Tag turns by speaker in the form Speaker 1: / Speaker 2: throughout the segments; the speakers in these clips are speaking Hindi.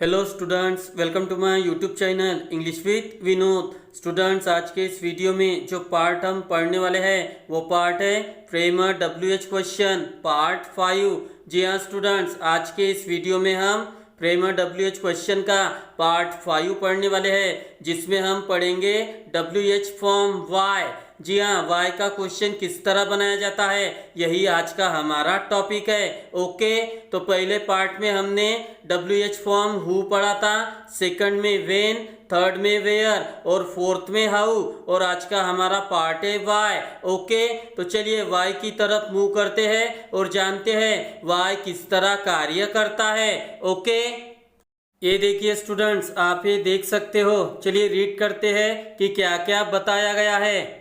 Speaker 1: Hello students, welcome to my YouTube channel English with Vinod. Students, आज के इस वीडियो में जो पार्ट हम पढ़ने वाले हैं वो पार्ट है फ्रेमर WH क्वेश्चन पार्ट 5। जी हाँ स्टूडेंट्स, आज के इस वीडियो में हम फ्रेमर WH क्वेश्चन का पार्ट 5 पढ़ने वाले हैं, जिसमें हम पढ़ेंगे WH फॉर्म वाई। जी हाँ, वाई का क्वेश्चन किस तरह बनाया जाता है, यही आज का हमारा टॉपिक है। ओके, तो पहले पार्ट में हमने WH फॉर्म हु पढ़ा था, सेकंड में व्हेन, थर्ड में वेयर और फोर्थ में हाउ, और आज का हमारा पार्ट है वाई। ओके, तो चलिए वाई की तरफ मूव करते हैं और जानते हैं वाई किस तरह कार्य करता है। ओके, ये देखिए स्टूडेंट्स, आप ये देख सकते हो। चलिए रीड करते हैं कि क्या क्या बताया गया है।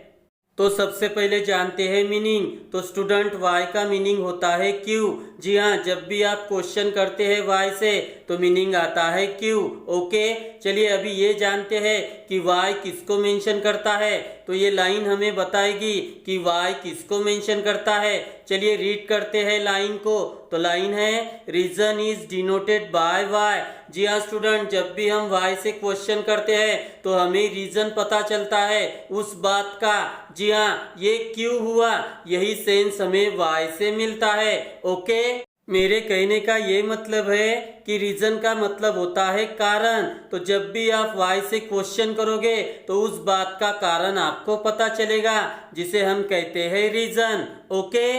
Speaker 1: तो सबसे पहले जानते हैं मीनिंग। तो स्टूडेंट, वाई का मीनिंग होता है क्यों। जी हाँ, जब भी आप क्वेश्चन करते हैं वाई से तो मीनिंग आता है क्यों। ओके, चलिए अभी ये जानते हैं कि वाई किसको मेंशन करता है। तो ये लाइन हमें बताएगी कि वाई किसको मेंशन करता है। चलिए रीड करते हैं लाइन को। तो लाइन है region is denoted by Y. जी हाँ स्टूडेंट, जब भी हम वाई से क्वेश्चन करते हैं तो हमें रीजन पता चलता है उस बात का। जी हाँ, ये क्यों हुआ, यही सेंस हमें वाई से मिलता है। ओके, मेरे कहने का ये मतलब है कि रीजन का मतलब होता है कारण। तो जब भी आप वाई से क्वेश्चन करोगे तो उस बात का कारण आपको पता चलेगा, जिसे हम कहते हैं रीजन। ओके,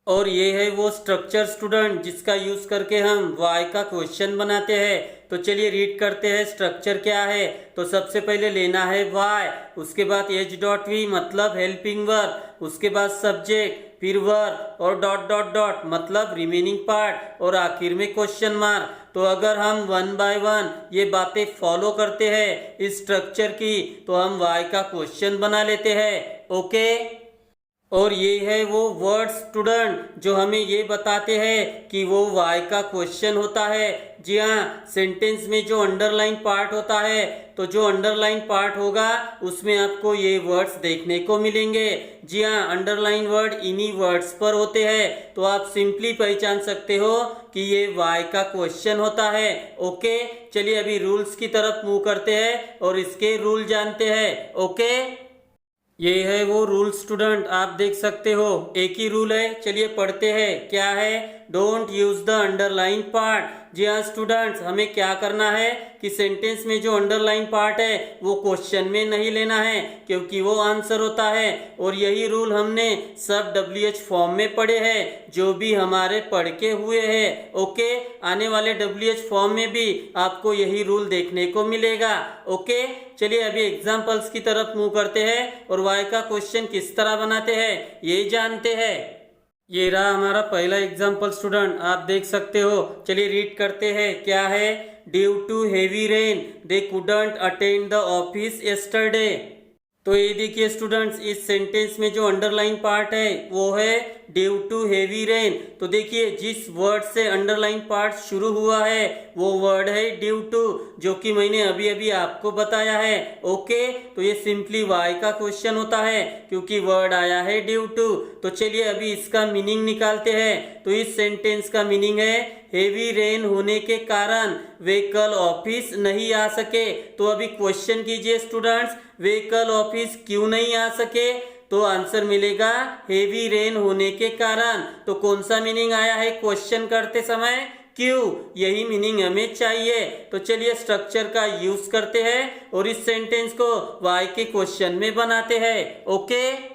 Speaker 1: और ये है वो स्ट्रक्चर स्टूडेंट जिसका यूज करके हम वाई का क्वेश्चन बनाते हैं। तो चलिए रीड करते हैं स्ट्रक्चर क्या है। तो सबसे पहले लेना है वाई, उसके बाद H.V मतलब हेल्पिंग वर्ब, उसके बाद सब्जेक्ट, फिर वर्ब और डॉट डॉट डॉट मतलब रिमेनिंग पार्ट, और आखिर में क्वेश्चन मार्क। तो अगर हम वन बाय वन ये बातें फॉलो करते हैं इस स्ट्रक्चर की, तो हम वाई का क्वेश्चन बना लेते हैं। ओके, और ये है वो वर्ड स्टूडेंट जो हमें ये बताते हैं कि वो वाई का क्वेश्चन होता है। जी हाँ, सेंटेंस में जो अंडरलाइन पार्ट होता है, तो जो अंडरलाइन पार्ट होगा उसमें आपको ये वर्ड्स देखने को मिलेंगे। जी हाँ, अंडरलाइन वर्ड इन्हीं वर्ड्स पर होते हैं, तो आप सिंपली पहचान सकते हो कि ये वाई का क्वेश्चन होता है। ओके, चलिए अभी रूल्स की तरफ मूव करते हैं और इसके रूल जानते हैं। ओके, ये है वो रूल स्टूडेंट, आप देख सकते हो। एक ही रूल है, चलिए पढ़ते हैं। क्या है? Don't use the underline part. जी हाँ स्टूडेंट्स, हमें क्या करना है कि सेंटेंस में जो अंडरलाइन पार्ट है वो क्वेश्चन में नहीं लेना है, क्योंकि वो आंसर होता है। और यही रूल हमने सब WH फॉर्म में पढ़े हैं, जो भी हमारे पढ़ के हुए हैं। ओके, आने वाले WH फॉर्म में भी आपको यही रूल देखने को मिलेगा। ओके, चलिए अभी एग्जाम्पल्स की तरफ मूव करते हैं और वाई का क्वेश्चन किस तरह बनाते हैं ये जानते हैं। ये रहा हमारा पहला एग्जाम्पल स्टूडेंट, आप देख सकते हो। चलिए रीड करते हैं। क्या है? Due to heavy rain they couldn't attend the office yesterday. तो ये देखिए स्टूडेंट्स, इस सेंटेंस में जो अंडरलाइन पार्ट है वो है ड्यू टू हेवी रेन। तो देखिए जिस वर्ड से अंडरलाइन पार्ट शुरू हुआ है वो वर्ड है ड्यू टू, जो कि मैंने अभी अभी आपको बताया है। ओके, तो ये सिंपली वाई का क्वेश्चन होता है क्योंकि वर्ड आया है ड्यू टू। तो चलिए अभी इसका मीनिंग निकालते हैं। तो इस सेंटेंस का मीनिंग है हेवी रेन होने के कारण वे कल ऑफिस नहीं आ सके। तो अभी क्वेश्चन कीजिए स्टूडेंट्स, वे कल ऑफिस क्यों नहीं आ सके? तो आंसर मिलेगा हेवी रेन होने के कारण। तो कौन सा मीनिंग आया है क्वेश्चन करते समय? क्यों, यही मीनिंग हमें चाहिए। तो चलिए स्ट्रक्चर का यूज करते हैं और इस सेंटेंस को वाई के क्वेश्चन में बनाते हैं। ओके,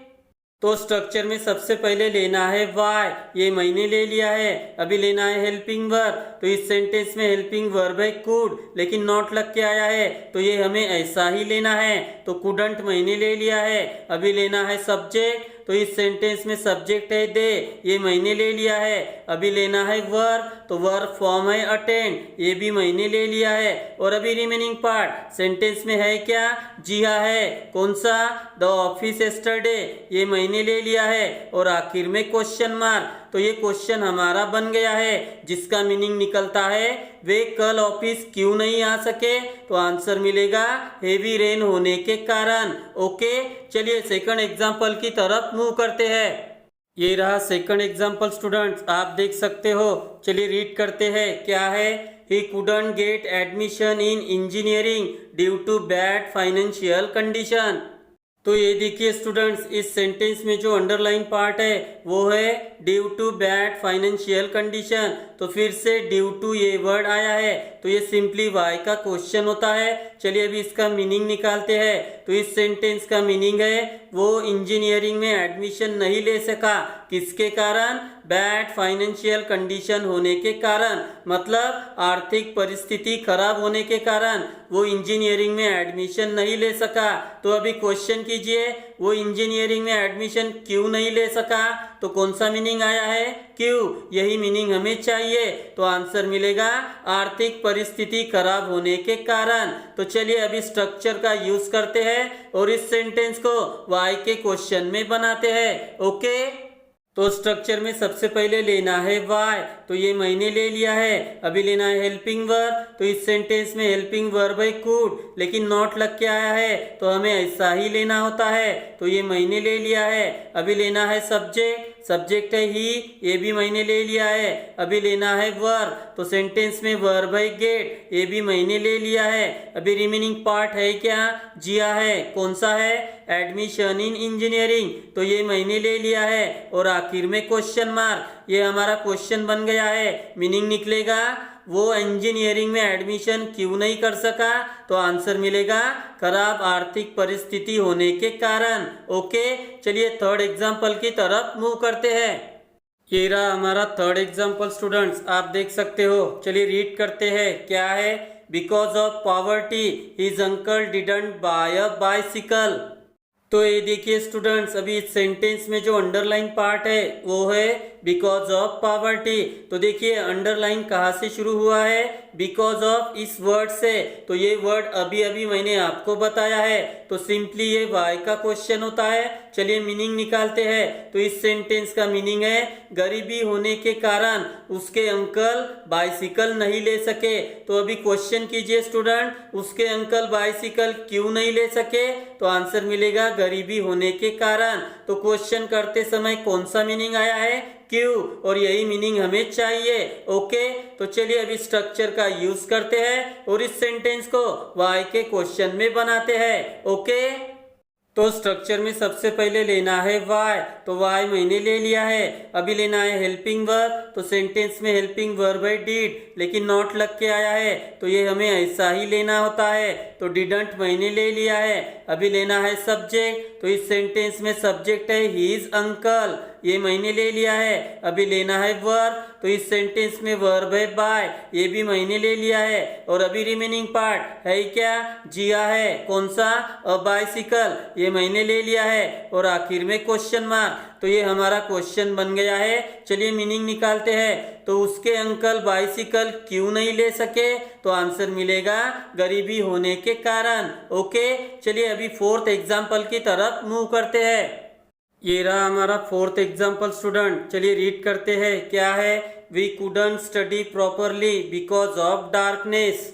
Speaker 1: तो स्ट्रक्चर में सबसे पहले लेना है वाई, ये मैंने ले लिया है। अभी लेना है हेल्पिंग वर्ब। तो इस सेंटेंस में हेल्पिंग वर्ब है कुड, लेकिन नॉट लग के आया है, तो ये हमें ऐसा ही लेना है। तो कुडंट मैंने ले लिया है। अभी लेना है सब्जेक्ट। तो इस सेंटेंस में सब्जेक्ट है दे, ये मैंने ले लिया है। अभी लेना है वर्ब। तो वर्ब फॉर्म है अटेंड, ये भी मैंने ले लिया है। और अभी रिमेनिंग पार्ट सेंटेंस में है क्या? जी हाँ है। कौन सा? द ऑफिस यस्टरडे, ये मैंने ले लिया है। और आखिर में क्वेश्चन मार्क। तो ये क्वेश्चन हमारा बन गया है, जिसका मीनिंग निकलता है वे कल ऑफिस क्यों नहीं आ सके। तो आंसर मिलेगा हेवी रेन होने के कारण। ओके, चलिए सेकंड एग्जांपल की तरफ मूव करते हैं। ये रहा सेकंड एग्जांपल स्टूडेंट्स, आप देख सकते हो। चलिए रीड करते हैं। क्या है? ही couldn't get admission in engineering due to bad financial condition। तो ये देखिए स्टूडेंट्स, इस सेंटेंस में जो अंडरलाइन पार्ट है वो है due to bad financial condition. तो फिर से ड्यू टू ये वर्ड आया है, तो ये सिंपली वाई का क्वेश्चन होता है। चलिए अभी इसका मीनिंग निकालते हैं। तो इस सेंटेंस का मीनिंग है वो इंजीनियरिंग में एडमिशन नहीं ले सका, किसके कारण? बैड फाइनेंशियल कंडीशन होने के कारण, मतलब आर्थिक परिस्थिति खराब होने के कारण वो इंजीनियरिंग में एडमिशन नहीं ले सका। तो अभी क्वेश्चन कीजिए, वो इंजीनियरिंग में एडमिशन क्यों नहीं ले सका? तो कौन सा मीनिंग आया है? क्यों, यही मीनिंग हमें चाहिए। तो आंसर मिलेगा आर्थिक परिस्थिति खराब होने के कारण। तो चलिए अभी स्ट्रक्चर का यूज करते हैं और इस सेंटेंस को वाई के क्वेश्चन में बनाते हैं। ओके, तो स्ट्रक्चर में सबसे पहले लेना है वाई, तो ये मैंने ले लिया है। अभी लेना है हेल्पिंग वर्ब, तो इस सेंटेंस में हेल्पिंग वर्ब है कुड, लेकिन नॉट लग के आया है तो हमें ऐसा ही लेना होता है, तो ये मैंने ले लिया है। अभी लेना है सब्जेक्ट, सब्जेक्ट है ही, ये भी मैंने ले लिया है। अभी लेना है वर्ब, तो सेंटेंस में वर्ब है गेट, ये भी मैंने ले लिया है। अभी रिमेनिंग पार्ट है क्या? जिया है, कौन सा है? एडमिशन इन इंजीनियरिंग, तो ये मैंने ले लिया है। और आखिर में क्वेश्चन मार्क, ये हमारा क्वेश्चन बन गया है। मीनिंग निकलेगा वो इंजीनियरिंग में एडमिशन क्यों नहीं कर सका? तो आंसर मिलेगा खराब आर्थिक परिस्थिति होने के कारण। ओके, चलिए थर्ड एग्जाम्पल की तरफ मूव करते हैं। ये रहा हमारा थर्ड एग्जाम्पल स्टूडेंट्स, आप देख सकते हो। चलिए रीड करते हैं, क्या है? Because of poverty his uncle didn't buy a bicycle. तो ये देखिए स्टूडेंट्स, अभी इस सेंटेंस में जो अंडरलाइन पार्ट है वो है बिकॉज ऑफ पॉवर्टी। तो देखिए अंडरलाइन कहाँ से शुरू हुआ है? बिकॉज ऑफ इस वर्ड से। तो ये वर्ड अभी अभी मैंने आपको बताया है, तो सिंपली ये वाई का क्वेश्चन होता है। चलिए मीनिंग निकालते हैं। तो इस सेंटेंस का मीनिंग है गरीबी होने के कारण उसके अंकल बाइसिकल नहीं ले सके। तो अभी क्वेश्चन कीजिए स्टूडेंट, उसके अंकल बाइसिकल क्यों नहीं ले सके? तो आंसर मिलेगा गरीबी होने के कारण। तो क्वेश्चन करते समय कौन सा मीनिंग आया है? क्यों, और यही मीनिंग हमें चाहिए। ओके, तो चलिए अभी स्ट्रक्चर का यूज करते हैं और इस सेंटेंस को वाई के क्वेश्चन में बनाते हैं। ओके, तो स्ट्रक्चर में सबसे पहले लेना है वाई, तो वाई मैंने ले लिया है। अभी लेना है हेल्पिंग वर्ब, तो सेंटेंस में हेल्पिंग वर्ब है डिड, लेकिन नॉट लग के आया है तो ये हमें ऐसा ही लेना होता है, तो डिडंट मैंने ले लिया है। अभी लेना है सब्जेक्ट, तो इस सेंटेंस में सब्जेक्ट है हिज अंकल, ये मैंने ले लिया है। अभी लेना है वर्ब, तो इस सेंटेंस में वर्ब है बाय, ये भी मैंने ले लिया है। और अभी रिमेनिंग पार्ट है क्या? जिया है, कौन सा? अ बाइसिकल, ये मैंने ले लिया है। और आखिर में क्वेश्चन मार्क, तो ये हमारा क्वेश्चन बन गया है। चलिए मीनिंग निकालते हैं। तो उसके अंकल बाइसिकल क्यों नहीं ले सके? तो आंसर मिलेगा गरीबी होने के कारण। ओके, चलिए अभी फोर्थ एग्जाम्पल की तरफ मूव करते हैं। ये रहा हमारा फोर्थ एग्जाम्पल स्टूडेंट, चलिए रीड करते हैं, क्या है? We couldn't study properly because of darkness.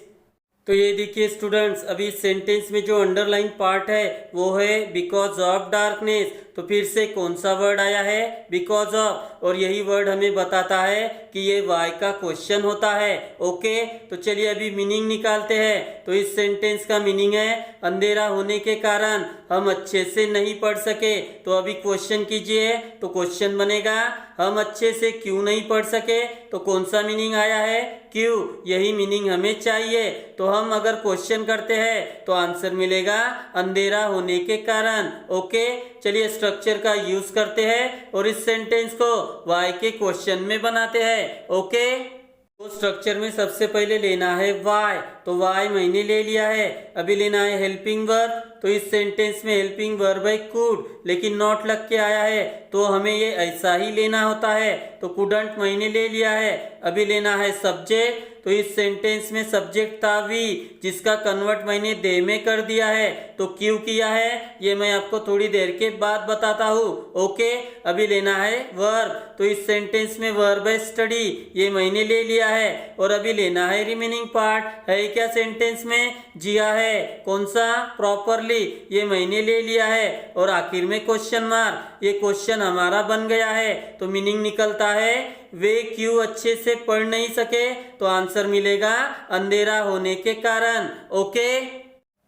Speaker 1: तो ये देखिए स्टूडेंट्स, अभी सेंटेंस में जो अंडरलाइन पार्ट है वो है बिकॉज ऑफ डार्कनेस। तो फिर से कौन सा वर्ड आया है? बिकॉज ऑफ, और यही वर्ड हमें बताता है कि ये वाई का क्वेश्चन होता है। ओके, तो चलिए अभी मीनिंग निकालते हैं। तो इस सेंटेंस का मीनिंग है अंधेरा होने के कारण हम अच्छे से नहीं पढ़ सके। तो अभी क्वेश्चन कीजिए, तो क्वेश्चन बनेगा हम अच्छे से क्यों नहीं पढ़ सके? तो कौन सा मीनिंग आया है? क्यों, यही मीनिंग हमें चाहिए। तो हम अगर क्वेश्चन करते हैं तो आंसर मिलेगा अंधेरा होने के कारण। ओके, चलिए स्ट्रक्चर का यूज करते हैं और इस सेंटेंस को वाई के क्वेश्चन में बनाते हैं। ओके, तो स्ट्रक्चर में सबसे पहले लेना है वाई, तो वाई मैंने ले लिया है। अभी लेना है हेल्पिंग वर्ब, तो इस सेंटेंस में हेल्पिंग वर्ब है कुड, लेकिन नॉट लग के आया है तो हमें ये ऐसा ही लेना होता है, तो कुडंट मैंने ले लिया है। अभी लेना है सब्जेक्ट, तो इस सेंटेंस में सब्जेक्ट था वी, जिसका कन्वर्ट मैंने दे में कर दिया है। तो क्यों किया है ये मैं आपको थोड़ी देर के बाद बताता हूँ। ओके, अभी लेना है वर्ब, तो इस सेंटेंस में वर्ब है स्टडी, ये मैंने ले लिया है। और अभी लेना है रिमेनिंग पार्ट, है क्या सेंटेंस में? जिया है, कौन सा? प्रॉपरली, ये मैंने ले लिया है। और आखिर में क्वेश्चन मार्क, ये क्वेश्चन हमारा बन गया है। तो मीनिंग निकलता है वे क्यों अच्छे से पढ़ नहीं सके? तो आंसर मिलेगा अंधेरा होने के कारण। ओके,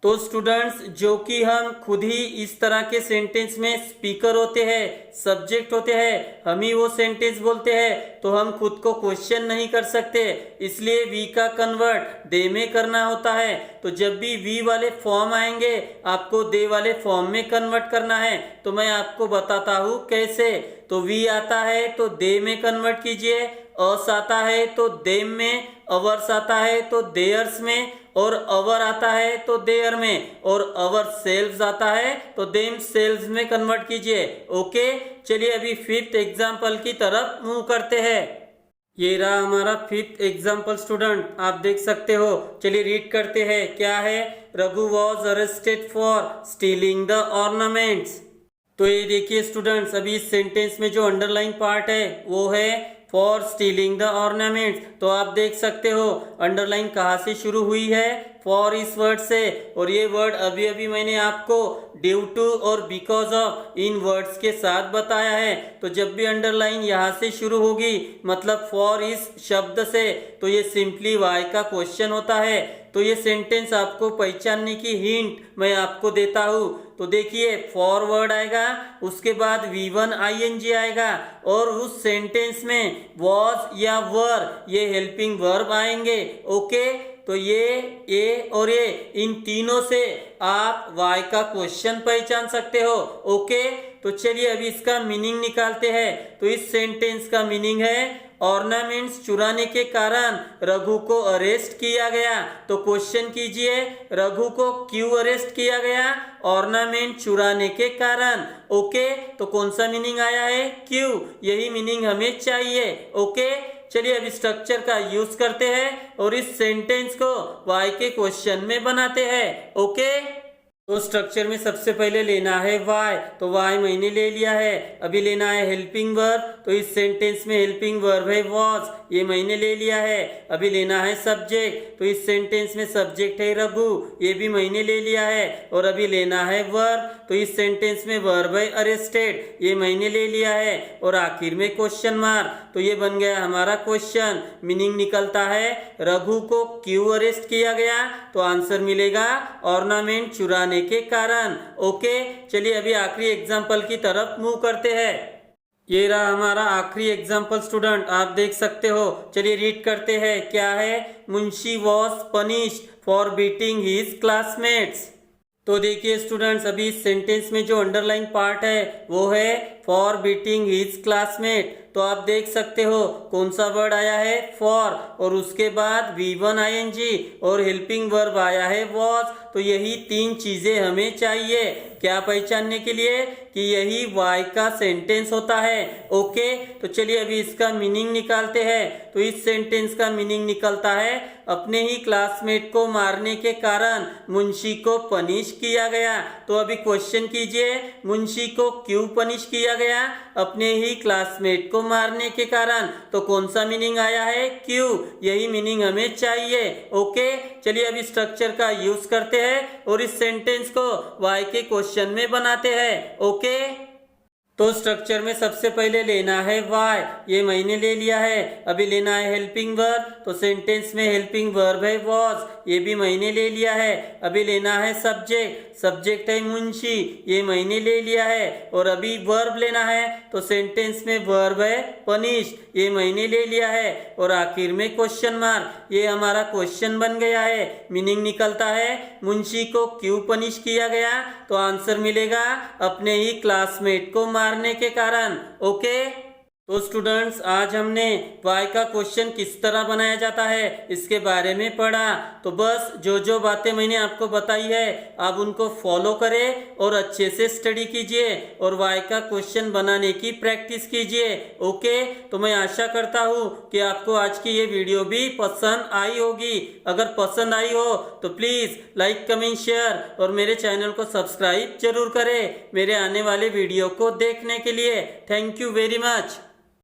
Speaker 1: तो स्टूडेंट्स, जो कि हम खुद ही इस तरह के सेंटेंस में स्पीकर होते हैं, सब्जेक्ट होते हैं, हम ही वो सेंटेंस बोलते हैं, तो हम खुद को क्वेश्चन नहीं कर सकते, इसलिए वी का कन्वर्ट दे में करना होता है। तो जब भी वी वाले फॉर्म आएंगे आपको दे वाले फॉर्म में कन्वर्ट करना है। तो मैं आपको बताता हूँ कैसे। तो वी आता है तो दे में कन्वर्ट कीजिए, अस आता है तो देम में, अवर्स आता है तो देयर्स में, और अवर आता है तो देयर में, और अवर सेल्व्स आता है तो देम सेल्व्स में कन्वर्ट कीजिए। ओके, चलिए अभी फिफ्थ एग्जाम्पल की तरफ मूव करते हैं। ये रहा हमारा फिफ्थ एग्जाम्पल स्टूडेंट, आप देख सकते हो। चलिए रीड करते हैं। क्या है? Raghu was arrested for stealing the ornaments. तो ये देखिए स्टूडेंट्स, अभी इस सेंटेंस में जो अंडरलाइन पार्ट है वो है फॉर स्टीलिंग द ऑर्नामेंट्स। तो आप देख सकते हो अंडरलाइन कहाँ से शुरू हुई है? फॉर इस वर्ड से। और ये वर्ड अभी अभी मैंने आपको ड्यू टू और बिकॉज ऑफ इन वर्ड्स के साथ बताया है। तो जब भी अंडरलाइन यहाँ से शुरू होगी मतलब फॉर इस शब्द से, तो ये सिंपली वाई का क्वेश्चन होता है। तो ये सेंटेंस आपको पहचानने की हिंट मैं आपको देता हूँ। तो देखिए, फॉर वर्ड आएगा, उसके बाद V1 ING आएगा, और उस सेंटेंस में वॉज या वर ये हेल्पिंग वर्ब आएंगे। ओके, तो ये और ये इन तीनों से आप वाई का क्वेश्चन पहचान सकते हो। ओके, तो चलिए अभी इसका मीनिंग निकालते हैं। तो इस सेंटेंस का मीनिंग है ऑर्नामेंट्स चुराने के कारण रघु को अरेस्ट किया गया। तो क्वेश्चन कीजिए, रघु को क्यों अरेस्ट किया गया? ऑर्नामेंट चुराने के कारण। ओके, तो कौन सा मीनिंग आया है? क्यों, यही मीनिंग हमें चाहिए। ओके, चलिए अब स्ट्रक्चर का यूज करते हैं और इस सेंटेंस को वाई के क्वेश्चन में बनाते हैं। ओके, तो स्ट्रक्चर में सबसे पहले लेना है वाई। तो वाई मैंने ले लिया है। अभी लेना है हेल्पिंग वर्ब। तो इस सेंटेंस में हेल्पिंग वर्ब है वॉज, ये मैंने ले लिया है। अभी लेना है सब्जेक्ट। तो इस सेंटेंस में सब्जेक्ट है रघु, ये भी मैंने ले लिया है। और अभी लेना है वर्ब। तो इस सेंटेंस में वर्ब है अरेस्टेड, ये मैंने ले लिया है। और आखिर में क्वेश्चन मार्क। तो ये बन गया हमारा क्वेश्चन। मीनिंग निकलता है रघु को क्यों अरेस्ट किया गया? तो आंसर मिलेगा ऑर्नामेंट चुराने के कारण। ओके, चलिए अभी आखिरी एग्जाम्पल की तरफ मूव करते हैं। ये रहा हमारा आखिरी एग्जाम्पल स्टूडेंट, आप देख सकते हो। चलिए रीड करते हैं। क्या है? Munshi was punished for beating his classmates. तो देखिए स्टूडेंट्स, अभी इस सेंटेंस में जो अंडरलाइन पार्ट है वो है फॉर बीटिंग हिज क्लासमेट। तो आप देख सकते हो कौन सा वर्ड आया है? फॉर, और उसके बाद V1 ING और हेल्पिंग वर्ब आया है वॉज। तो यही तीन चीजें हमें चाहिए क्या पहचानने के लिए? कि यही वाई का सेंटेंस होता है। ओके, तो चलिए अभी इसका मीनिंग निकालते हैं। तो इस सेंटेंस का मीनिंग निकलता है अपने ही क्लासमेट को मारने के कारण मुंशी को पनिश किया गया। तो अभी क्वेश्चन कीजिए, मुंशी को क्यों पनिश किया गया? अपने ही क्लासमेट को मारने के कारण। तो कौन सा मीनिंग आया है? क्यों, यही मीनिंग हमें चाहिए। ओके, चलिए अभी स्ट्रक्चर का यूज करते हैं और इस सेंटेंस को वाई के क्वेश्चन में बनाते हैं। ओके, तो स्ट्रक्चर में सबसे पहले लेना है वाई, ये मैंने ले लिया है। अभी लेना है हेल्पिंग वर्ब। तो सेंटेंस में हेल्पिंग वर्ब है वॉज, ये भी मैंने ले लिया है। अभी लेना है सब्जेक्ट, सब्जेक्ट है मुंशी, ये मैंने ले लिया है। और अभी वर्ब लेना है। तो सेंटेंस में वर्ब है पनिश, ये मैंने ले लिया है। और आखिर में क्वेश्चन मार्क, ये हमारा क्वेश्चन बन गया है। मीनिंग निकलता है मुंशी को क्यों पनिश किया गया? तो आंसर मिलेगा अपने ही क्लासमेट को मारने के कारण। ओके, तो स्टूडेंट्स, आज हमने वाई का क्वेश्चन किस तरह बनाया जाता है इसके बारे में पढ़ा। तो बस जो जो बातें मैंने आपको बताई है आप उनको फॉलो करें और अच्छे से स्टडी कीजिए और वाई का क्वेश्चन बनाने की प्रैक्टिस कीजिए। ओके, तो मैं आशा करता हूँ कि आपको आज की ये वीडियो भी पसंद आई होगी। अगर पसंद आई हो तो प्लीज़ लाइक, कमेंट, शेयर और मेरे चैनल को सब्सक्राइब जरूर करें मेरे आने वाले वीडियो को देखने के लिए। Thank you very much.